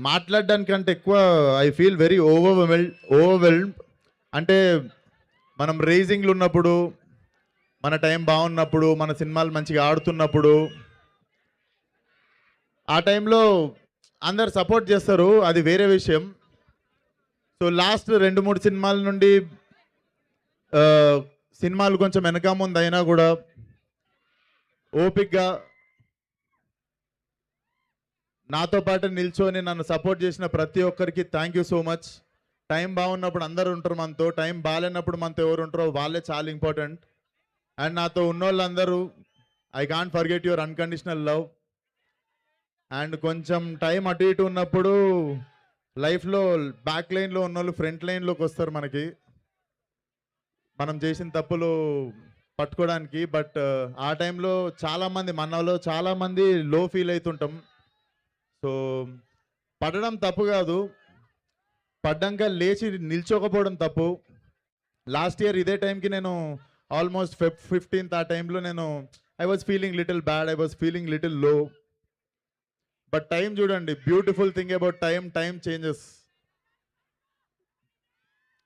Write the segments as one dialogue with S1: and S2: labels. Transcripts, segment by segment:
S1: మాట్లాడడానికంటే ఎక్కువ I feel very overwhelmed. అంటే మనం రేసింగ్లు ఉన్నప్పుడు, మన టైం బాగున్నప్పుడు, మన సినిమాలు మంచిగా ఆడుతున్నప్పుడు, ఆ టైంలో అందరు సపోర్ట్ చేస్తారు, అది వేరే విషయం. సో లాస్ట్ 2-3 సినిమాల నుండి సినిమాలు కొంచెం వెనక ముందు అయినా కూడా ఓపిక్గా నాతో పాటు నిల్చొని నన్ను సపోర్ట్ చేసిన ప్రతి ఒక్కరికి thank you so much. Time బాగున్నప్పుడు అందరూ ఉంటారు మనతో, టైం బాగాలేనప్పుడు మనతో ఎవరు ఉంటారో వాళ్ళే చాలా ఇంపార్టెంట్. అండ్ నాతో ఉన్నోళ్ళందరూ, I can't forget your unconditional love. And కొంచెం టైం అటు ఇటు ఉన్నప్పుడు లైఫ్లో బ్యాక్ లైన్లో ఉన్నోళ్ళు ఫ్రంట్ లైన్లోకి వస్తారు మనకి, మనం చేసిన తప్పులు పట్టుకోవడానికి. బట్ ఆ టైంలో చాలామంది మనలో చాలామంది లో ఫీల్ అవుతుంటాం. సో పడడం తప్పు కాదు, పడ్డాక లేచి నిల్చోకపోవడం తప్పు. లాస్ట్ ఇయర్ ఇదే టైంకి నేను ఆల్మోస్ట్ Feb 15th ఆ టైంలో నేను I was feeling little bad, I was feeling little low. But time చూడండి, beautiful thing about time changes.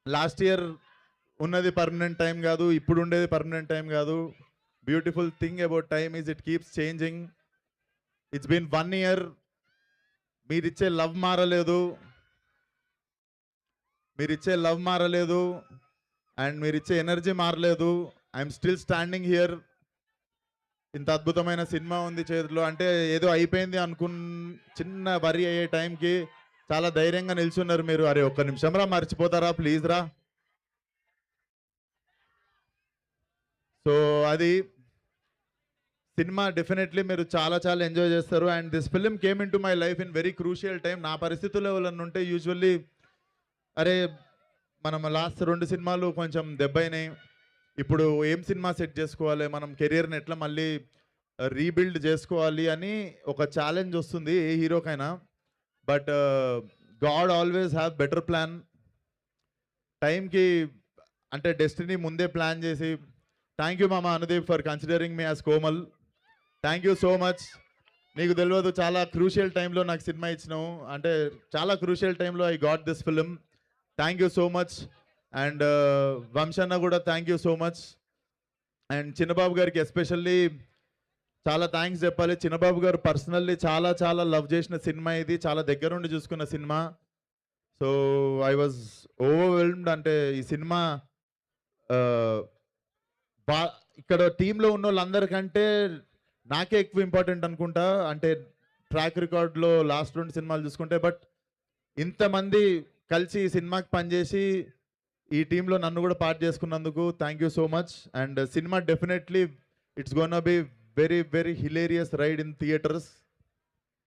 S1: Last year ఉన్నది పర్మనెంట్ టైం కాదు, ఇప్పుడు ఉండేది పర్మనెంట్ టైం కాదు. Beautiful thing about time is it keeps changing. It's been 1 year. మీరిచ్చే love మారలేదు, and మీరిచ్చే energy మారలేదు. I'm still standing here. ఇంత అద్భుతమైన సినిమా ఉంది చేతిలో, అంటే ఏదో అయిపోయింది చిన్న వరి అయ్యే టైంకి చాలా ధైర్యంగా నిల్చున్నారు మీరు. అరే ఒక్క నిమిషం రా, మర్చిపోతారా ప్లీజ్ రా. సో అది సినిమా డెఫినెట్లీ మీరు చాలా చాలా ఎంజాయ్ చేస్తారు. And this film came in to my life in very crucial time. నా పరిస్థితుల్లో ఎవరన్నా ఉంటే యూజువల్లీ అరే మనం లాస్ట్ 2 సినిమాలు కొంచెం దెబ్బైనాయి, ఇప్పుడు ఏం సినిమా సెట్ చేసుకోవాలి, మనం కెరియర్ని ఎట్లా మళ్ళీ రీబిల్డ్ చేసుకోవాలి అని ఒక ఛాలెంజ్ వస్తుంది ఏ హీరోకైనా. But God always have better plan. టైంకి అంటే డెస్టినీ ముందే ప్లాన్ చేసి, థ్యాంక్ యూ మామ Anudeep for considering me as Komal. Thank you so much. నీకు తెలియదు, చాలా క్రూషియల్ టైంలో నాకు సినిమా ఇచ్చినావు, అంటే చాలా క్రూషియల్ టైంలో I got this film. Thank you so much. And వంశన్న కూడా thank you so much. And Chinnababu గారికి ఎస్పెషల్లీ చాలా థ్యాంక్స్ చెప్పాలి. చిన్నబాబు గారు పర్సనల్లీ చాలా చాలా లవ్ చేసిన సినిమా ఇది, చాలా దగ్గరుండి చూసుకున్న cinema. So I was overwhelmed. అంటే ఈ సినిమా ఇక్కడ టీంలో ఉన్న వాళ్ళందరికంటే నాకే ఎక్కువ ఇంపార్టెంట్ అనుకుంటా. అంటే ట్రాక్ రికార్డ్లో లాస్ట్ 2 సినిమాలు చూసుకుంటే, బట్ ఇంతమంది కలిసి ఈ సినిమాకి పనిచేసి ఈ టీంలో నన్ను కూడా పార్ట్ చేసుకున్నందుకు thank you so much. And సినిమా definitely it's gonna be very very hilarious ride in theatres.